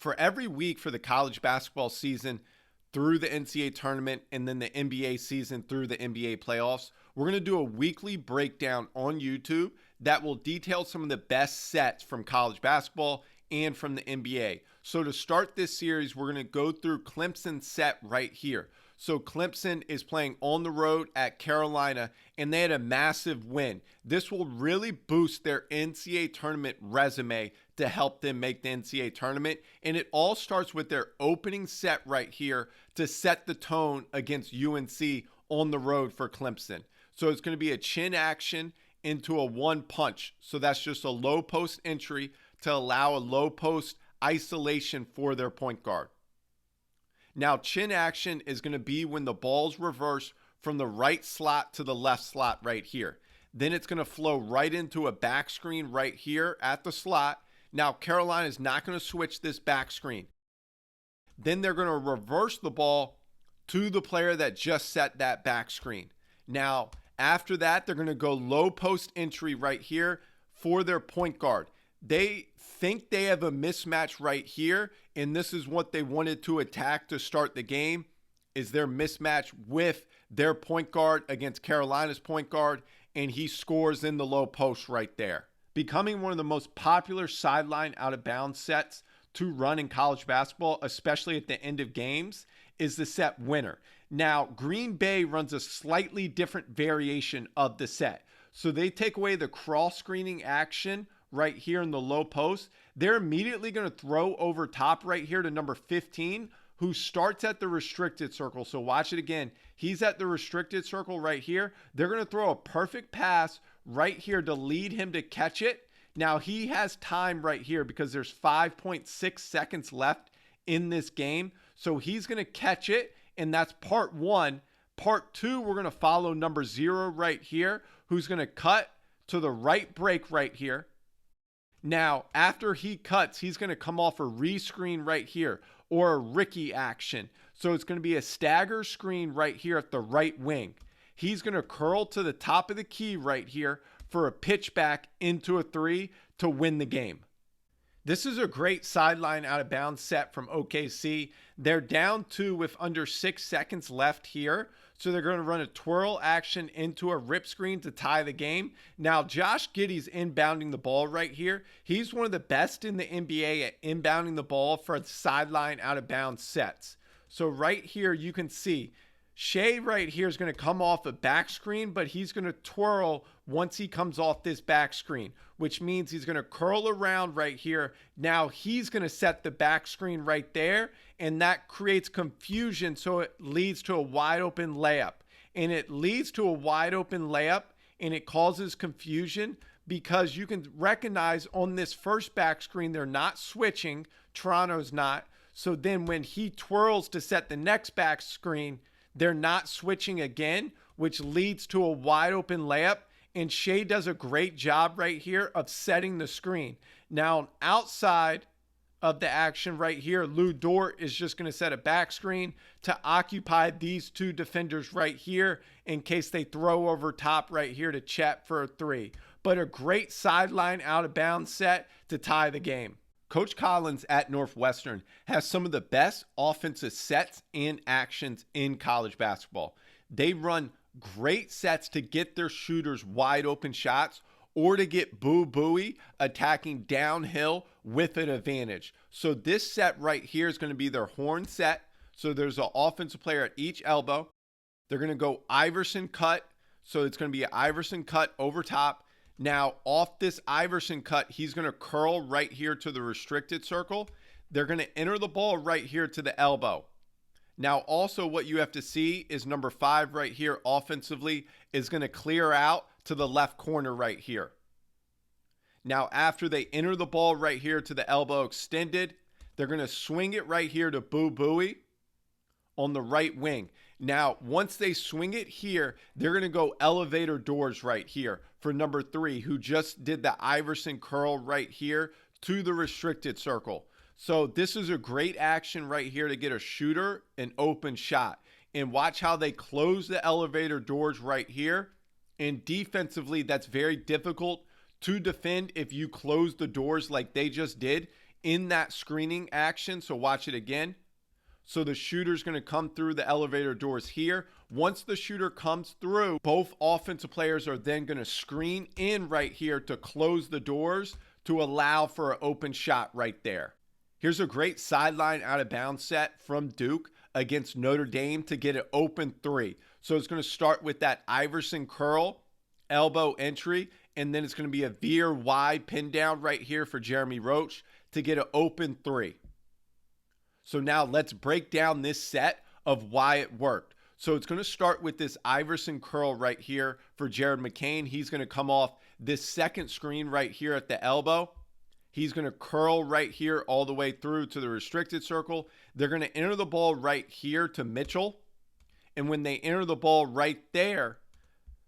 For every week for the college basketball season through the NCAA tournament and then the NBA season through the NBA playoffs, we're going to do a weekly breakdown on YouTube that will detail some of the best sets from college basketball and from the NBA. So to start this series, we're going to go through Clemson's set right here. So Clemson is playing on the road at Carolina, and they had a massive win. This will really boost their NCAA tournament resume to help them make the NCAA tournament. And it all starts with their opening set right here to set the tone against UNC on the road for Clemson. So it's going to be a chin action into a one punch. So that's just a low post entry to allow a low post isolation for their point guard. Now, chin action is going to be when the ball's reversed from the right slot to the left slot right here. Then it's going to flow right into a back screen right here at the slot. Now, Carolina is not going to switch this back screen. Then they're going to reverse the ball to the player that just set that back screen. Now, after that, they're going to go low post entry right here for their point guard. They think they have a mismatch right here, and this is what they wanted to attack to start the game, is their mismatch with their point guard against Carolina's point guard, and he scores in the low post right there. Becoming one of the most popular sideline out of bounds sets to run in college basketball, especially at the end of games, is the set winner. Now, Green Bay runs a slightly different variation of the set. So they take away the cross screening action right here in the low post. They're immediately going to throw over top right here to number 15, who starts at the restricted circle. So watch it again. He's at the restricted circle right here. They're going to throw a perfect pass right here to lead him to catch it. Now he has time right here because there's 5.6 seconds left in this game. So he's going to catch it, and that's part one. Part two, we're going to follow number 0 right here, who's going to cut to the right break right here. Now, after he cuts, he's going to come off a rescreen right here or a Ricky action. So it's going to be a stagger screen right here at the right wing. He's going to curl to the top of the key right here for a pitch back into a three to win the game. This is a great sideline out of bounds set from OKC. They're down 2 with under 6 seconds left here. So they're going to run a twirl action into a rip screen to tie the game. Now, Josh Giddey's inbounding the ball right here. He's one of the best in the NBA at inbounding the ball for sideline out of bounds sets. So right here, you can see Shea right here is going to come off a back screen, but he's going to twirl once he comes off this back screen, which means he's going to curl around right here. Now he's going to set the back screen right there, and that creates confusion, so it leads to a wide open layup. And it leads to a wide open layup, and it causes confusion because you can recognize on this first back screen, they're not switching. Toronto's not. So then when he twirls to set the next back screen, they're not switching again, which leads to a wide open layup. And Shea does a great job right here of setting the screen. Now, outside of the action right here, Lou Dort is just going to set a back screen to occupy these two defenders right here in case they throw over top right here to Chet for a three. But a great sideline out of bounds set to tie the game. Coach Collins at Northwestern has some of the best offensive sets and actions in college basketball. They run great sets to get their shooters wide open shots or to get Boo Buie attacking downhill with an advantage. So this set right here is going to be their horn set. So there's an offensive player at each elbow. They're going to go Iverson cut. So it's going to be an Iverson cut over top. Now, off this Iverson cut, he's going to curl right here to the restricted circle. They're going to enter the ball right here to the elbow. Now, also what you have to see is number 5 right here offensively is going to clear out to the left corner right here. Now, after they enter the ball right here to the elbow extended, they're going to swing it right here to Boo Buie on the right wing. Now, once they swing it here, they're going to go elevator doors right here for number 3, who just did the Iverson curl right here to the restricted circle. So this is a great action right here to get a shooter an open shot. And watch how they close the elevator doors right here. And defensively, that's very difficult to defend if you close the doors like they just did in that screening action. So watch it again. So the shooter's going to come through the elevator doors here. Once the shooter comes through, both offensive players are then going to screen in right here to close the doors to allow for an open shot right there. Here's a great sideline out of bounds set from Duke against Notre Dame to get an open three. So it's going to start with that Iverson curl, elbow entry, and then it's going to be a veer wide pin down right here for Jeremy Roach to get an open three. So now let's break down this set of why it worked. So it's going to start with this Iverson curl right here for Jared McCain. He's going to come off this second screen right here at the elbow. He's going to curl right here all the way through to the restricted circle. They're going to enter the ball right here to Mitchell. And when they enter the ball right there,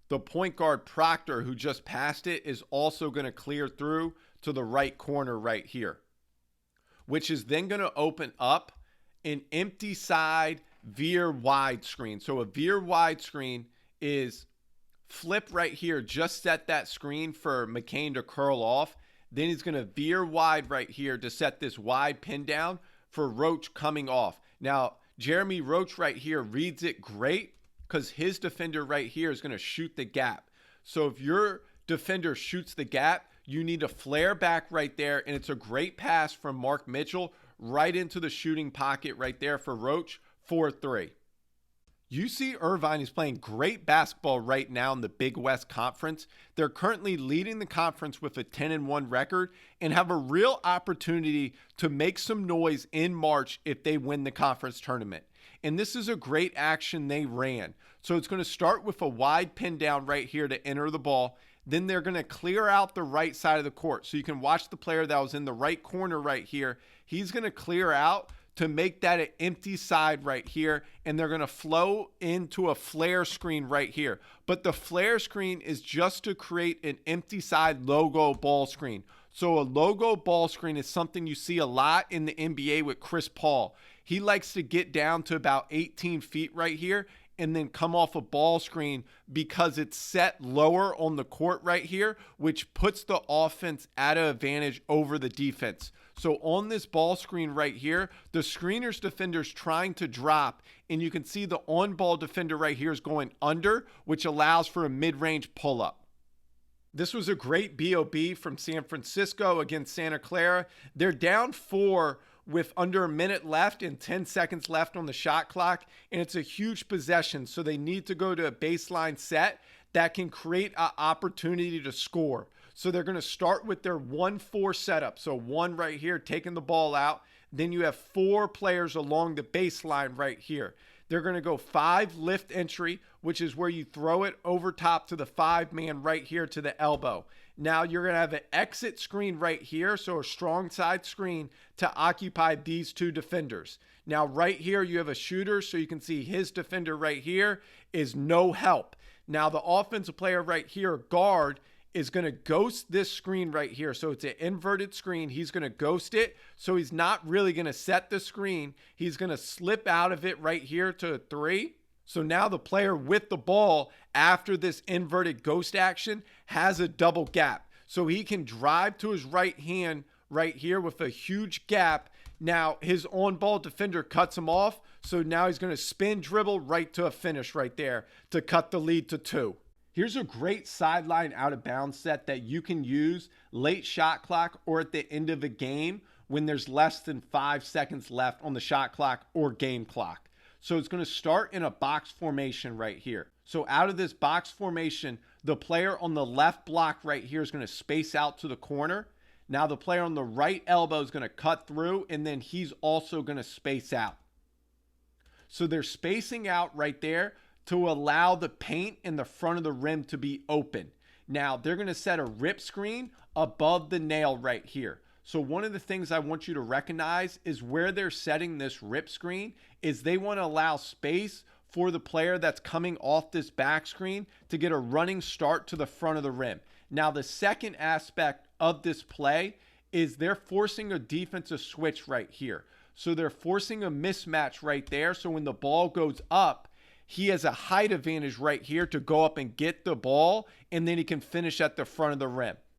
the point guard Proctor, who just passed it, is also going to clear through to the right corner right here, which is then going to open up an empty side veer wide screen. So a veer wide screen is flip right here, just set that screen for McCain to curl off. Then he's going to veer wide right here to set this wide pin down for Roach coming off. Now, Jeremy Roach right here reads it great because his defender right here is going to shoot the gap. So if your defender shoots the gap, you need to flare back right there, and it's a great pass from Mark Mitchell right into the shooting pocket right there for Roach, 4-3. UC Irvine is playing great basketball right now in the Big West Conference. They're currently leading the conference with a 10-1 record and have a real opportunity to make some noise in March if they win the conference tournament. And this is a great action they ran. So it's going to start with a wide pin down right here to enter the ball. Then they're going to clear out the right side of the court. So you can watch the player that was in the right corner right here. He's going to clear out to make that an empty side right here, and they're going to flow into a flare screen right here. But the flare screen is just to create an empty side logo ball screen. So a logo ball screen is something you see a lot in the NBA with Chris Paul. He likes to get down to about 18 feet right here and then come off a ball screen because it's set lower on the court right here, which puts the offense at an advantage over the defense. So on this ball screen right here, the screener's defender's trying to drop, and you can see the on-ball defender right here is going under, which allows for a mid-range pull-up. This was a great BOB from San Francisco against Santa Clara. They're down 4 with under a minute left and 10 seconds left on the shot clock, and it's a huge possession, so they need to go to a baseline set that can create an opportunity to score. So they're going to start with their 1-4 setup. So 1 right here, taking the ball out. Then you have 4 players along the baseline right here. They're going to go 5 lift entry, which is where you throw it over top to the 5-man right here to the elbow. Now you're going to have an exit screen right here, so a strong side screen to occupy these 2 defenders. Now right here you have a shooter, so you can see his defender right here is no help. Now the offensive player right here, guard, is going to ghost this screen right here. So it's an inverted screen. He's going to ghost it. So he's not really going to set the screen. He's going to slip out of it right here to a 3. So now the player with the ball after this inverted ghost action has a double gap. So he can drive to his right hand right here with a huge gap. Now his on-ball defender cuts him off. So now he's going to spin dribble right to a finish right there to cut the lead to 2. Here's a great sideline out of bounds set that you can use late shot clock or at the end of a game when there's less than 5 seconds left on the shot clock or game clock. So it's going to start in a box formation right here. So out of this box formation, the player on the left block right here is going to space out to the corner. Now the player on the right elbow is going to cut through, and then he's also going to space out. So they're spacing out right there to allow the paint in the front of the rim to be open. Now they're going to set a rip screen above the nail right here. So one of the things I want you to recognize is where they're setting this rip screen is they want to allow space for the player that's coming off this back screen to get a running start to the front of the rim. Now the second aspect of this play is they're forcing a defensive switch right here. So they're forcing a mismatch right there. So when the ball goes up, he has a height advantage right here to go up and get the ball, and then he can finish at the front of the rim.